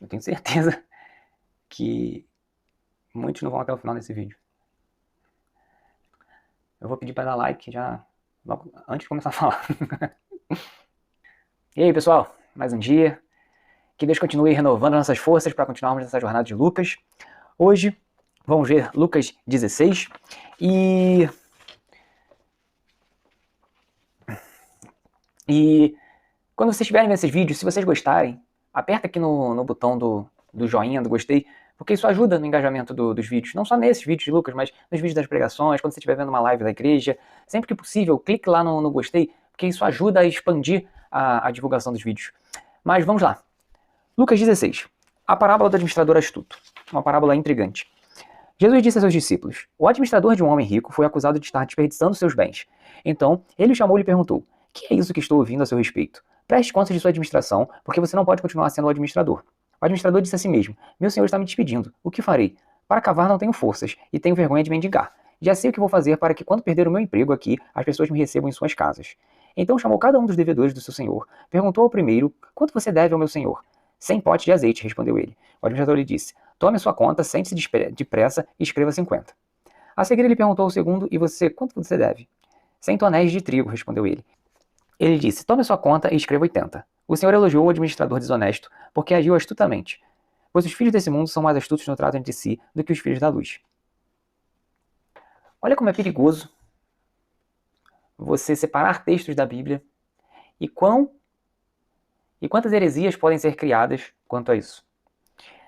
Eu tenho certeza que muitos não vão até o final desse vídeo. Eu vou pedir para dar like já logo antes de começar a falar. E aí, pessoal, mais um dia. Que Deus continue renovando nossas forças para continuarmos nessa jornada de Lucas. Hoje vamos ver Lucas 16 e quando vocês estiverem vendo esses vídeos, se vocês gostarem, aperta aqui no botão do joinha, do gostei, porque isso ajuda no engajamento dos vídeos, não só nesses vídeos de Lucas, mas nos vídeos das pregações, quando você estiver vendo uma live da igreja, sempre que possível, clique lá no gostei, porque isso ajuda a expandir a divulgação dos vídeos. Mas vamos lá. Lucas 16. A parábola do administrador astuto. Uma parábola intrigante. Jesus disse a seus discípulos: o administrador de um homem rico foi acusado de estar desperdiçando seus bens. Então, ele o chamou e lhe perguntou: que é isso que estou ouvindo a seu respeito? Preste conta de sua administração, porque você não pode continuar sendo o administrador. O administrador disse a si mesmo: meu senhor está me despedindo. O que farei? Para cavar não tenho forças, e tenho vergonha de mendigar. Já sei o que vou fazer para que, quando perder o meu emprego aqui, as pessoas me recebam em suas casas. Então chamou cada um dos devedores do seu senhor, perguntou ao primeiro: quanto você deve ao meu senhor? 100 potes de azeite, respondeu ele. O administrador lhe disse: tome a sua conta, sente-se depressa e escreva 50. A seguir ele perguntou ao segundo: e você, quanto você deve? 100 tonéis de trigo, respondeu ele. Ele disse: tome a sua conta e escreva 80. O senhor elogiou o administrador desonesto, porque agiu astutamente, pois os filhos desse mundo são mais astutos no trato entre si do que os filhos da luz. Olha como é perigoso você separar textos da Bíblia e quantas heresias podem ser criadas quanto a isso.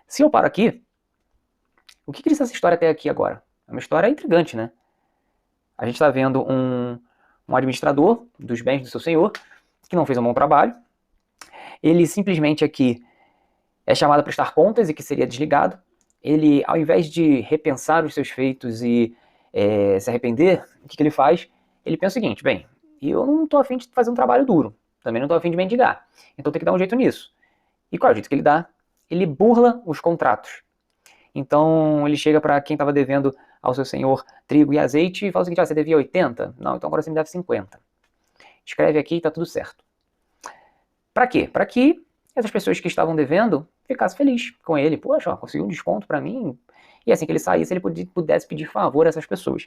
Se eu paro aqui, o que diz essa história até aqui agora? É uma história intrigante, né? A gente está vendo um administrador dos bens do seu senhor que não fez um bom trabalho. Ele simplesmente aqui é chamado a prestar contas e que seria desligado. Ele, ao invés de repensar os seus feitos e se arrepender, o que ele faz? Ele pensa o seguinte: bem, eu não estou afim de fazer um trabalho duro, também não estou afim de mendigar, então tem que dar um jeito nisso. E qual é o jeito que ele dá? Ele burla os contratos. Então ele chega para quem estava devendo ao seu senhor trigo e azeite e fala o seguinte: você devia 80? Não, então agora você me deve 50. Escreve aqui e está tudo certo. Para quê? Para que essas pessoas que estavam devendo ficassem felizes com ele. Poxa, conseguiu um desconto para mim. E assim que ele saísse, ele pudesse pedir favor a essas pessoas.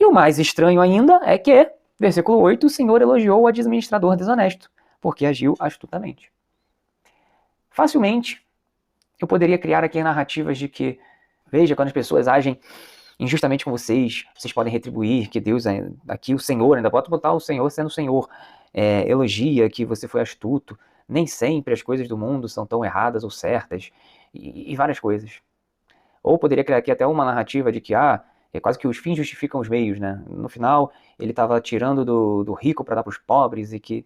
E o mais estranho ainda é que, versículo 8, o Senhor elogiou o administrador desonesto, porque agiu astutamente. Facilmente, eu poderia criar aqui narrativas de que, veja, quando as pessoas agem injustamente com vocês podem retribuir, que Deus, aqui o Senhor, ainda pode botar o Senhor sendo o Senhor, elogia que você foi astuto, nem sempre as coisas do mundo são tão erradas ou certas, e várias coisas. Ou poderia criar aqui até uma narrativa de que, é quase que os fins justificam os meios, né? No final, ele estava tirando do rico para dar para os pobres e que...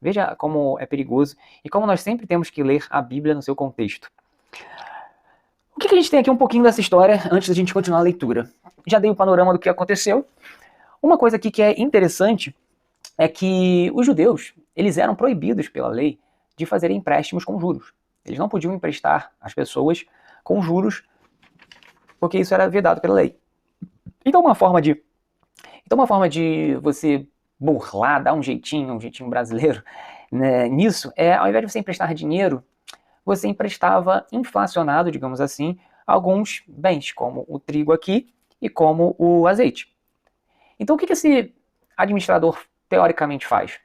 Veja como é perigoso e como nós sempre temos que ler a Bíblia no seu contexto. O que a gente tem aqui um pouquinho dessa história antes da gente continuar a leitura? Já dei o panorama do que aconteceu. Uma coisa aqui que é interessante é que os judeus, eles eram proibidos pela lei de fazerem empréstimos com juros. Eles não podiam emprestar às pessoas com juros, porque isso era vedado pela lei. Então uma forma de você burlar, dar um jeitinho brasileiro, né, nisso, ao invés de você emprestar dinheiro, você emprestava inflacionado, digamos assim, alguns bens, como o trigo aqui e como o azeite. Então o que esse administrador teoricamente faz?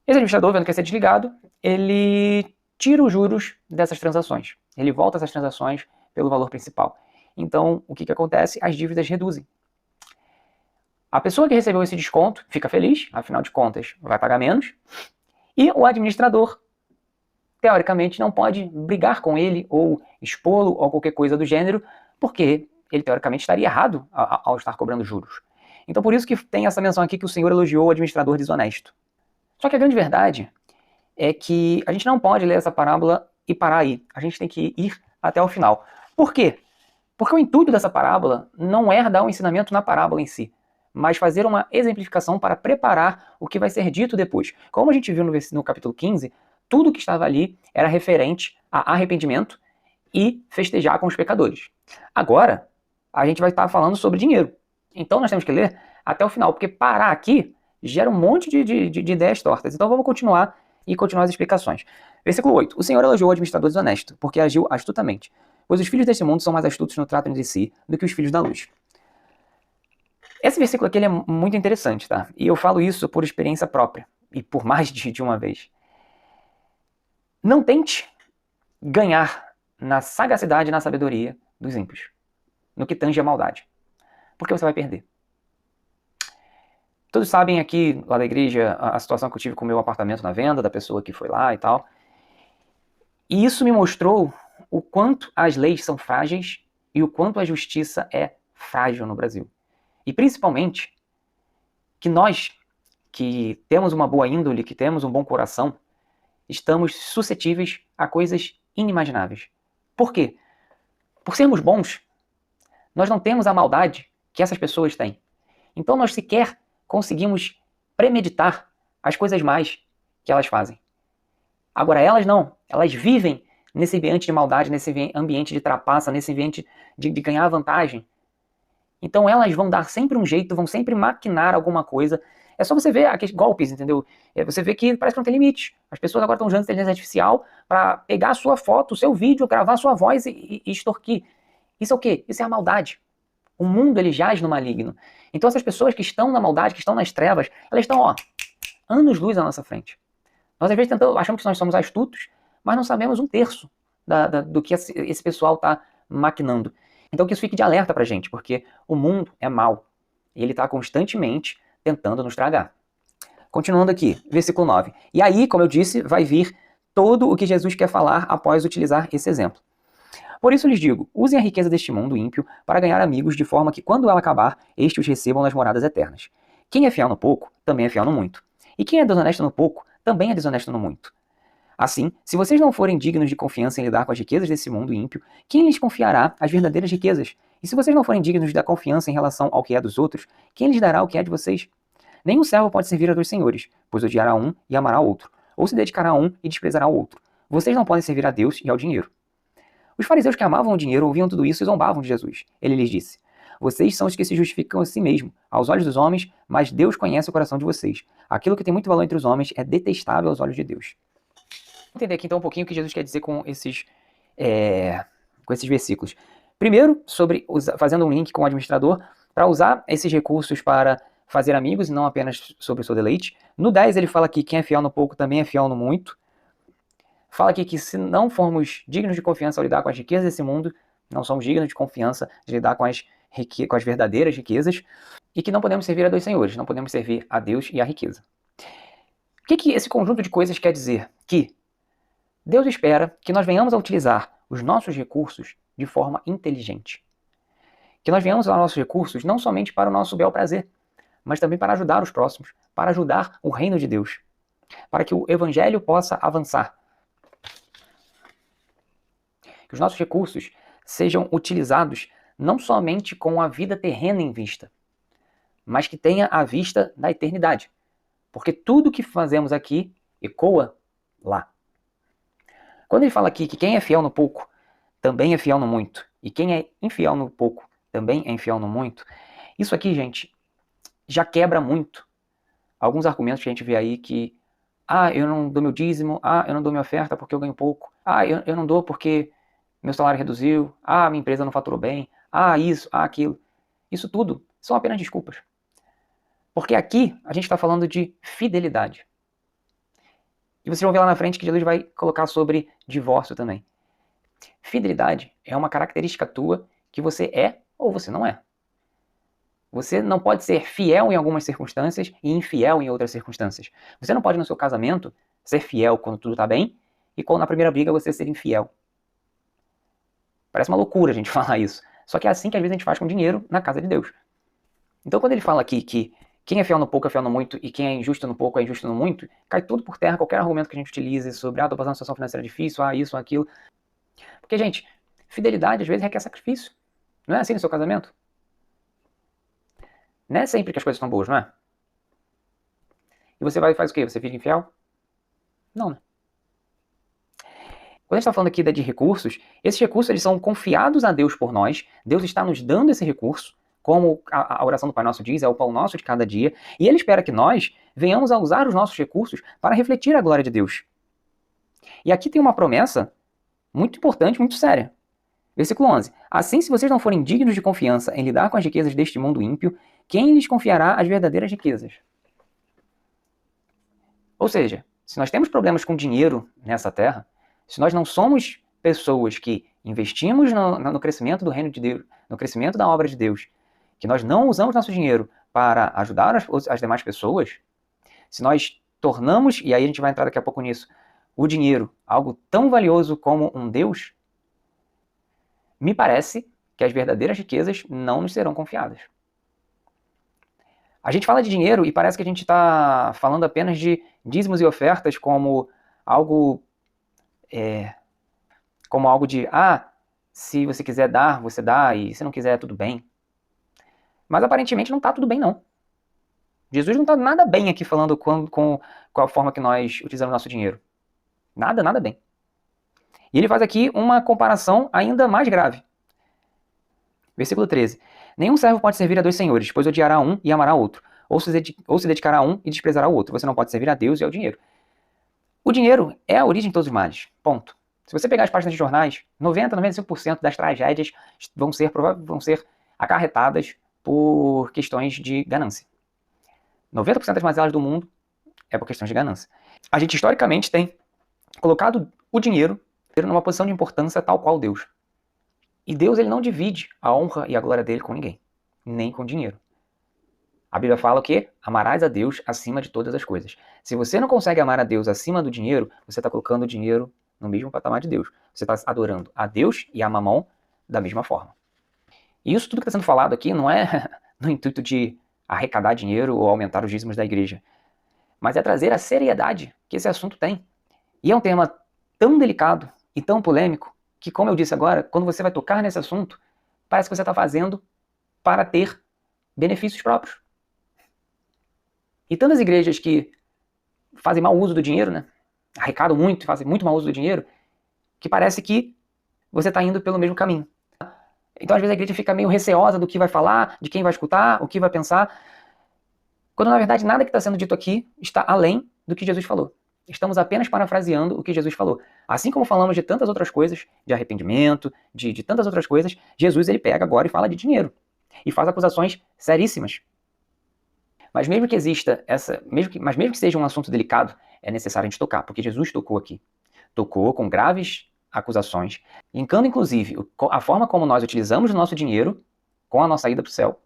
Esse administrador, vendo que ia ser desligado, ele tira os juros dessas transações. Ele volta essas transações pelo valor principal. Então o que acontece? As dívidas reduzem. A pessoa que recebeu esse desconto fica feliz, afinal de contas vai pagar menos, e o administrador, teoricamente, não pode brigar com ele ou expô-lo ou qualquer coisa do gênero, porque ele teoricamente estaria errado ao estar cobrando juros. Então por isso que tem essa menção aqui que o Senhor elogiou o administrador desonesto. Só que a grande verdade é que a gente não pode ler essa parábola e parar aí. A gente tem que ir até o final. Por quê? Porque o intuito dessa parábola não é dar um ensinamento na parábola em si, mas fazer uma exemplificação para preparar o que vai ser dito depois. Como a gente viu no capítulo 15, tudo que estava ali era referente a arrependimento e festejar com os pecadores. Agora, a gente vai estar falando sobre dinheiro. Então nós temos que ler até o final, porque parar aqui gera um monte de ideias tortas. Então vamos continuar E continuar as explicações. Versículo 8. O Senhor elogiou o administrador desonesto, porque agiu astutamente. Pois os filhos deste mundo são mais astutos no trato entre si do que os filhos da luz. Esse versículo aqui ele é muito interessante, tá? E eu falo isso por experiência própria. E por mais de uma vez. Não tente ganhar na sagacidade e na sabedoria dos ímpios. No que tange a maldade. Porque você vai perder. Todos sabem aqui, lá da igreja, a situação que eu tive com o meu apartamento na venda, da pessoa que foi lá e tal. E isso me mostrou o quanto as leis são frágeis e o quanto a justiça é frágil no Brasil. E principalmente que nós, que temos uma boa índole, que temos um bom coração, estamos suscetíveis a coisas inimagináveis. Por quê? Por sermos bons, nós não temos a maldade que essas pessoas têm. Então nós sequer conseguimos premeditar as coisas más que elas fazem. Agora elas não, elas vivem nesse ambiente de maldade, nesse ambiente de trapaça, nesse ambiente de ganhar vantagem. Então elas vão dar sempre um jeito, vão sempre maquinar alguma coisa. É só você ver aqueles golpes, entendeu? Você vê que parece que não tem limite. As pessoas agora estão usando inteligência artificial para pegar a sua foto, o seu vídeo, gravar a sua voz e extorquir. Isso é o quê? Isso é a maldade. O mundo, ele jaz no maligno. Então essas pessoas que estão na maldade, que estão nas trevas, elas estão, anos-luz à nossa frente. Nós às vezes achamos que nós somos astutos, mas não sabemos um terço do que esse pessoal está maquinando. Então que isso fique de alerta pra gente, porque o mundo é mau. E ele está constantemente tentando nos tragar. Continuando aqui, versículo 9. E aí, como eu disse, vai vir todo o que Jesus quer falar após utilizar esse exemplo. Por isso lhes digo, usem a riqueza deste mundo ímpio para ganhar amigos, de forma que quando ela acabar, estes os recebam nas moradas eternas. Quem é fiel no pouco, também é fiel no muito. E quem é desonesto no pouco, também é desonesto no muito. Assim, se vocês não forem dignos de confiança em lidar com as riquezas desse mundo ímpio, quem lhes confiará as verdadeiras riquezas? E se vocês não forem dignos da confiança em relação ao que é dos outros, quem lhes dará o que é de vocês? Nenhum servo pode servir a dois senhores, pois odiará um e amará outro, ou se dedicará a um e desprezará o outro. Vocês não podem servir a Deus e ao dinheiro. Os fariseus que amavam o dinheiro ouviam tudo isso e zombavam de Jesus. Ele lhes disse: vocês são os que se justificam a si mesmos, aos olhos dos homens, mas Deus conhece o coração de vocês. Aquilo que tem muito valor entre os homens é detestável aos olhos de Deus. Vamos entender aqui então um pouquinho o que Jesus quer dizer com esses versículos. Primeiro, fazendo um link com o administrador, para usar esses recursos para fazer amigos e não apenas sobre o seu deleite. No 10 ele fala que quem é fiel no pouco também é fiel no muito. Fala aqui que se não formos dignos de confiança ao lidar com as riquezas desse mundo, não somos dignos de confiança de lidar com as verdadeiras riquezas, e que não podemos servir a dois senhores, não podemos servir a Deus e a riqueza. O que esse conjunto de coisas quer dizer? Que Deus espera que nós venhamos a utilizar os nossos recursos de forma inteligente. Que nós venhamos a usar nossos recursos não somente para o nosso bel prazer, mas também para ajudar os próximos, para ajudar o reino de Deus, para que o evangelho possa avançar. Que os nossos recursos sejam utilizados não somente com a vida terrena em vista, mas que tenha a vista da eternidade. Porque tudo que fazemos aqui ecoa lá. Quando ele fala aqui que quem é fiel no pouco também é fiel no muito, e quem é infiel no pouco também é infiel no muito, isso aqui, gente, já quebra muito alguns argumentos que a gente vê aí que eu não dou meu dízimo, eu não dou minha oferta porque eu ganho pouco, eu não dou porque meu salário reduziu, minha empresa não faturou bem, isso, aquilo. Isso tudo são apenas desculpas. Porque aqui a gente está falando de fidelidade. E vocês vão ver lá na frente que Jesus vai colocar sobre divórcio também. Fidelidade é uma característica tua que você é ou você não é. Você não pode ser fiel em algumas circunstâncias e infiel em outras circunstâncias. Você não pode, no seu casamento, ser fiel quando tudo está bem e quando na primeira briga você ser infiel. Parece uma loucura a gente falar isso. Só que é assim que às vezes a gente faz com dinheiro na casa de Deus. Então quando ele fala aqui que quem é fiel no pouco é fiel no muito e quem é injusto no pouco é injusto no muito, cai tudo por terra qualquer argumento que a gente utilize sobre tô passando uma situação financeira difícil, isso, aquilo. Porque, gente, fidelidade às vezes requer sacrifício. Não é assim no seu casamento? Não é sempre que as coisas estão boas, não é? E você vai e faz o quê? Você fica infiel? Não, né? Quando a gente está falando aqui de recursos, esses recursos eles são confiados a Deus por nós, Deus está nos dando esse recurso, como a oração do Pai Nosso diz, é o pão nosso de cada dia, e Ele espera que nós venhamos a usar os nossos recursos para refletir a glória de Deus. E aqui tem uma promessa muito importante, muito séria. Versículo 11. Assim, se vocês não forem dignos de confiança em lidar com as riquezas deste mundo ímpio, quem lhes confiará as verdadeiras riquezas? Ou seja, se nós temos problemas com dinheiro nessa terra, se nós não somos pessoas que investimos no crescimento do reino de Deus, no crescimento da obra de Deus, que nós não usamos nosso dinheiro para ajudar as demais pessoas, se nós tornamos, e aí a gente vai entrar daqui a pouco nisso, o dinheiro algo tão valioso como um Deus, me parece que as verdadeiras riquezas não nos serão confiadas. A gente fala de dinheiro e parece que a gente está falando apenas de dízimos e ofertas como algo de, se você quiser dar, você dá, e se não quiser, tudo bem. Mas aparentemente não está tudo bem, não. Jesus não está nada bem aqui falando com a forma que nós utilizamos nosso dinheiro. Nada bem. E ele faz aqui uma comparação ainda mais grave. Versículo 13. Nenhum servo pode servir a dois senhores, pois odiará um e amará outro, ou se dedicará a um e desprezará o outro. Você não pode servir a Deus e ao dinheiro. O dinheiro é a origem de todos os males. Ponto. Se você pegar as páginas de jornais, 95% das tragédias vão ser acarretadas por questões de ganância. 90% das mazelas do mundo é por questões de ganância. A gente historicamente tem colocado o dinheiro numa posição de importância tal qual Deus. E Deus ele não divide a honra e a glória dele com ninguém, nem com dinheiro. A Bíblia fala que amarás a Deus acima de todas as coisas. Se você não consegue amar a Deus acima do dinheiro, você está colocando o dinheiro no mesmo patamar de Deus. Você está adorando a Deus e a Mamon da mesma forma. E isso tudo que está sendo falado aqui não é no intuito de arrecadar dinheiro ou aumentar os dízimos da igreja, mas é trazer a seriedade que esse assunto tem. E é um tema tão delicado e tão polêmico que, como eu disse agora, quando você vai tocar nesse assunto, parece que você está fazendo para ter benefícios próprios. E tantas igrejas que fazem mau uso do dinheiro, né? Arrecadam muito, fazem muito mau uso do dinheiro, que parece que você está indo pelo mesmo caminho. Então, às vezes, a igreja fica meio receosa do que vai falar, de quem vai escutar, o que vai pensar, quando, na verdade, nada que está sendo dito aqui está além do que Jesus falou. Estamos apenas parafraseando o que Jesus falou. Assim como falamos de tantas outras coisas, de arrependimento, de tantas outras coisas, Jesus ele pega agora e fala de dinheiro. E faz acusações seríssimas. Mas mesmo que exista mesmo que seja um assunto delicado, é necessário a gente tocar, porque Jesus tocou aqui. Tocou com graves acusações, linkando inclusive a forma como nós utilizamos o nosso dinheiro com a nossa ida para o céu.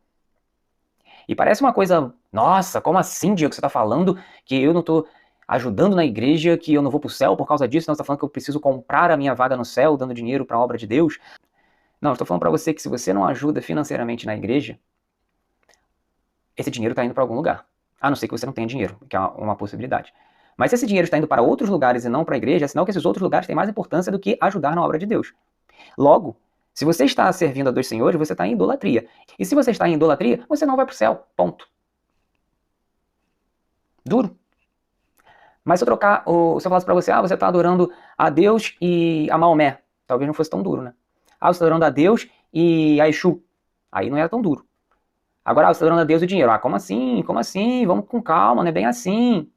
E parece uma coisa, nossa, como assim, Diego, que você está falando que eu não estou ajudando na igreja, que eu não vou para o céu por causa disso, não, você está falando que eu preciso comprar a minha vaga no céu, dando dinheiro para a obra de Deus? Não, estou falando para você que se você não ajuda financeiramente na igreja, esse dinheiro está indo para algum lugar. A não ser que você não tenha dinheiro, que é uma possibilidade. Mas se esse dinheiro está indo para outros lugares e não para a igreja, é sinal que esses outros lugares têm mais importância do que ajudar na obra de Deus. Logo, se você está servindo a dois senhores, você está em idolatria. E se você está em idolatria, você não vai para o céu. Ponto. Duro. Mas se eu falasse para você, você está adorando a Deus e a Maomé, talvez não fosse tão duro, né? Você está adorando a Deus e a Exu. Aí não era tão duro. Agora, você está adorando a Deus e o dinheiro. Como assim? Como assim? Vamos com calma, não é bem assim.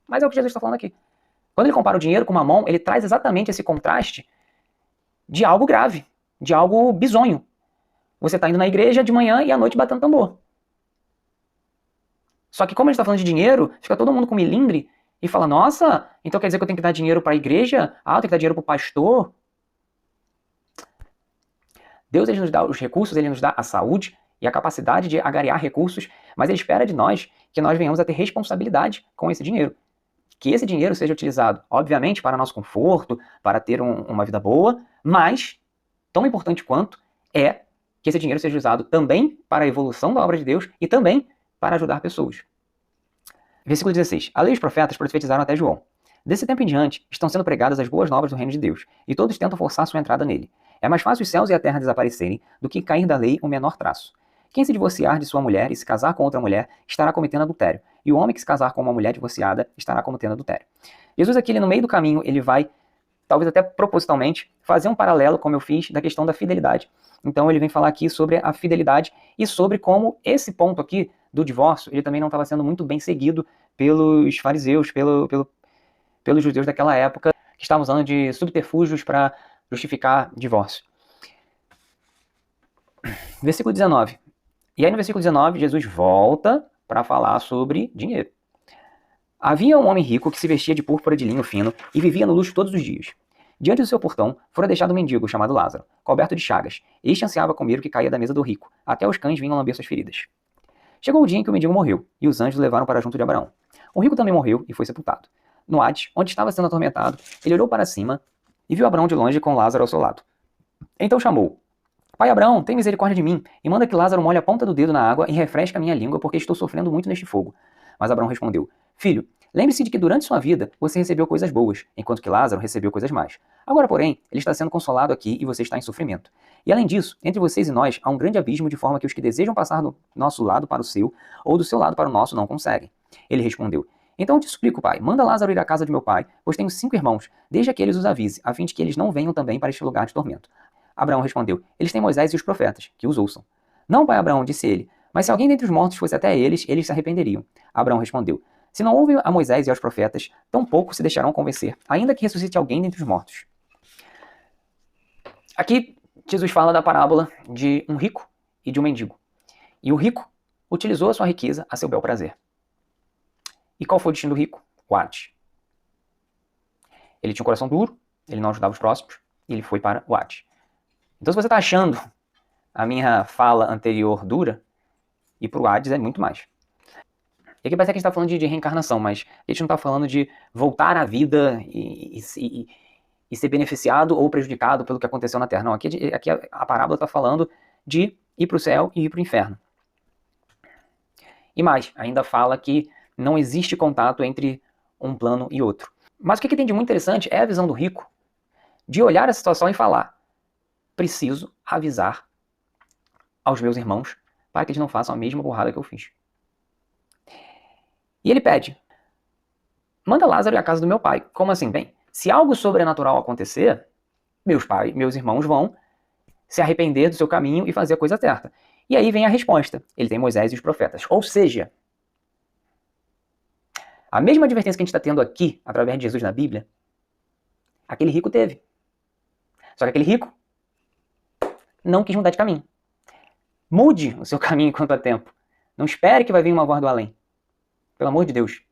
Mas é o que Jesus está falando aqui. Quando ele compara o dinheiro com Mamon, ele traz exatamente esse contraste de algo grave, de algo bizonho. Você está indo na igreja de manhã e à noite batendo tambor. Só que como a gente está falando de dinheiro, fica todo mundo com milindre e fala, nossa, então quer dizer que eu tenho que dar dinheiro para a igreja? Eu tenho que dar dinheiro para o pastor? Deus ele nos dá os recursos, ele nos dá a saúde e a capacidade de agariar recursos, mas ele espera de nós que nós venhamos a ter responsabilidade com esse dinheiro. Que esse dinheiro seja utilizado, obviamente, para nosso conforto, para ter uma vida boa, mas, tão importante quanto, é que esse dinheiro seja usado também para a evolução da obra de Deus e também para ajudar pessoas. Versículo 16. A lei e os profetas profetizaram até João. Desse tempo em diante, estão sendo pregadas as boas novas do reino de Deus, e todos tentam forçar sua entrada nele. É mais fácil os céus e a terra desaparecerem do que cair da lei o menor traço. Quem se divorciar de sua mulher e se casar com outra mulher estará cometendo adultério, e o homem que se casar com uma mulher divorciada estará cometendo adultério. Jesus aqui, no meio do caminho, ele vai talvez até propositalmente, fazer um paralelo, como eu fiz, da questão da fidelidade. Então ele vem falar aqui sobre a fidelidade e sobre como esse ponto aqui do divórcio, ele também não estava sendo muito bem seguido pelos fariseus, pelos judeus daquela época, que estavam usando de subterfúgios para justificar divórcio. Versículo 19. E aí no versículo 19, Jesus volta para falar sobre dinheiro. Havia um homem rico que se vestia de púrpura de linho fino e vivia no luxo todos os dias. Diante do seu portão, fora deixado um mendigo chamado Lázaro, coberto de chagas. Este ansiava comer o que caía da mesa do rico. Até os cães vinham lamber suas feridas. Chegou o dia em que o mendigo morreu, e os anjos o levaram para junto de Abraão. O rico também morreu e foi sepultado. No Hades, onde estava sendo atormentado, ele olhou para cima e viu Abraão de longe com Lázaro ao seu lado. Então chamou: Pai Abraão, tem misericórdia de mim, e manda que Lázaro molhe a ponta do dedo na água e refresque a minha língua, porque estou sofrendo muito neste fogo. Mas Abraão respondeu: Filho, lembre-se de que durante sua vida você recebeu coisas boas, enquanto que Lázaro recebeu coisas más. Agora, porém, ele está sendo consolado aqui e você está em sofrimento. E além disso, entre vocês e nós há um grande abismo, de forma que os que desejam passar do nosso lado para o seu, ou do seu lado para o nosso, não conseguem. Ele respondeu: Então eu te suplico, pai, manda Lázaro ir à casa de meu pai, pois tenho 5 irmãos, desde que eles os avise, a fim de que eles não venham também para este lugar de tormento. Abraão respondeu: Eles têm Moisés e os profetas, que os ouçam. Não, pai Abraão, disse ele, mas se alguém dentre os mortos fosse até eles se arrependeriam. Abraão respondeu: Se não houve a Moisés e aos profetas, tampouco se deixarão convencer, ainda que ressuscite alguém dentre os mortos. Aqui, Jesus fala da parábola de um rico e de um mendigo. E o rico utilizou a sua riqueza a seu bel prazer. E qual foi o destino do rico? O Hades. Ele tinha um coração duro, ele não ajudava os próximos, e ele foi para o Hades. Então, se você está achando a minha fala anterior dura, ir para o Hades é muito mais. E aqui parece que a gente está falando de reencarnação, mas a gente não está falando de voltar à vida e ser beneficiado ou prejudicado pelo que aconteceu na Terra. Não, aqui a parábola está falando de ir para o céu e ir para o inferno. E mais, ainda fala que não existe contato entre um plano e outro. Mas o que tem de muito interessante é a visão do rico de olhar a situação e falar: preciso avisar aos meus irmãos para que eles não façam a mesma burrada que eu fiz. E ele pede: manda Lázaro ir à casa do meu pai. Como assim? Bem, se algo sobrenatural acontecer, meus irmãos vão se arrepender do seu caminho e fazer a coisa certa. E aí vem a resposta: ele tem Moisés e os profetas. Ou seja, a mesma advertência que a gente está tendo aqui, através de Jesus na Bíblia, aquele rico teve. Só que aquele rico não quis mudar de caminho. Mude o seu caminho enquanto há tempo. Não espere que vai vir uma voz do além. Pelo amor de Deus.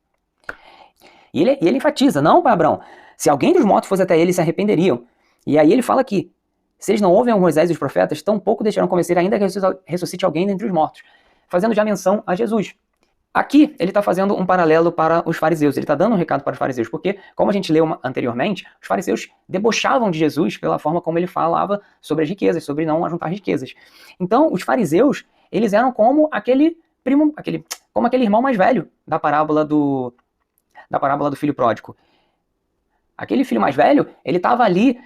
E ele enfatiza: não, pai Abraão, se alguém dos mortos fosse até eles se arrependeriam. E aí ele fala aqui: se eles não ouvem a Moisés e os profetas, tampouco deixarão convencer, ainda que ressuscite alguém dentre os mortos. Fazendo já menção a Jesus. Aqui ele está fazendo um paralelo para os fariseus. Ele está dando um recado para os fariseus, porque, como a gente leu anteriormente, os fariseus debochavam de Jesus pela forma como ele falava sobre as riquezas, sobre não ajuntar riquezas. Então, os fariseus, eles eram como aquele irmão mais velho da parábola do filho pródigo. Aquele filho mais velho, ele estava ali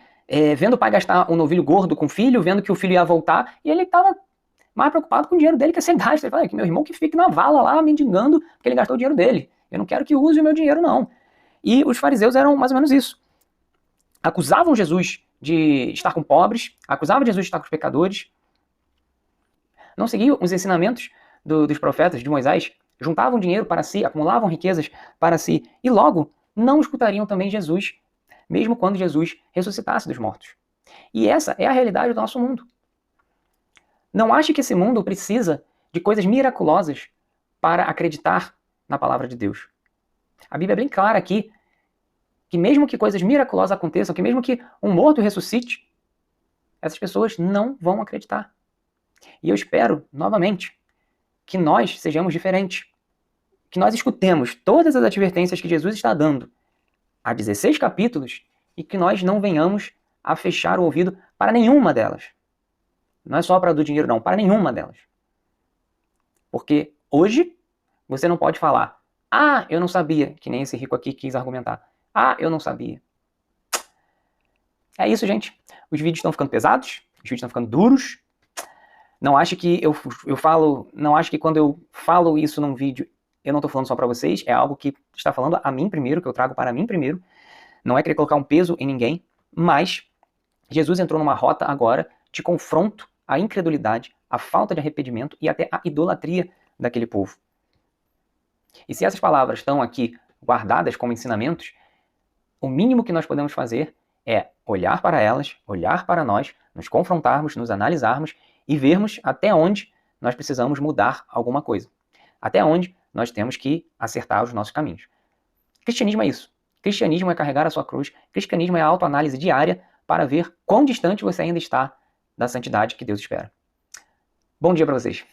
vendo o pai gastar um novilho gordo com o filho, vendo que o filho ia voltar, e ele estava mais preocupado com o dinheiro dele que ser gasto. Ele fala: que meu irmão que fique na vala lá, mendigando, porque ele gastou o dinheiro dele. Eu não quero que use o meu dinheiro, não. E os fariseus eram mais ou menos isso. Acusavam Jesus de estar com pobres, acusavam Jesus de estar com os pecadores, não seguiam os ensinamentos dos profetas, de Moisés, juntavam dinheiro para si, acumulavam riquezas para si, e logo não escutariam também Jesus, mesmo quando Jesus ressuscitasse dos mortos. E essa é a realidade do nosso mundo. Não ache que esse mundo precisa de coisas miraculosas para acreditar na palavra de Deus. A Bíblia é bem clara aqui que mesmo que coisas miraculosas aconteçam, que mesmo que um morto ressuscite, essas pessoas não vão acreditar. E eu espero, novamente, que nós sejamos diferentes. Que nós escutemos todas as advertências que Jesus está dando há 16 capítulos e que nós não venhamos a fechar o ouvido para nenhuma delas. Não é só para do dinheiro, não, para nenhuma delas. Porque hoje você não pode falar: ah, eu não sabia, que nem esse rico aqui quis argumentar. Ah, eu não sabia. É isso, gente. Os vídeos estão ficando pesados, os vídeos estão ficando duros. Não acho que não acho que quando eu falo isso num vídeo, eu não estou falando só para vocês, é algo que está falando a mim primeiro, que eu trago para mim primeiro. Não é querer colocar um peso em ninguém. Mas Jesus entrou numa rota agora de confronto à incredulidade, à falta de arrependimento e até à idolatria daquele povo. E se essas palavras estão aqui guardadas como ensinamentos, o mínimo que nós podemos fazer é olhar para elas, olhar para nós, nos confrontarmos, nos analisarmos e vermos até onde nós precisamos mudar alguma coisa. Até onde nós temos que acertar os nossos caminhos. Cristianismo é isso. Cristianismo é carregar a sua cruz. Cristianismo é a autoanálise diária para ver quão distante você ainda está da santidade que Deus espera. Bom dia para vocês.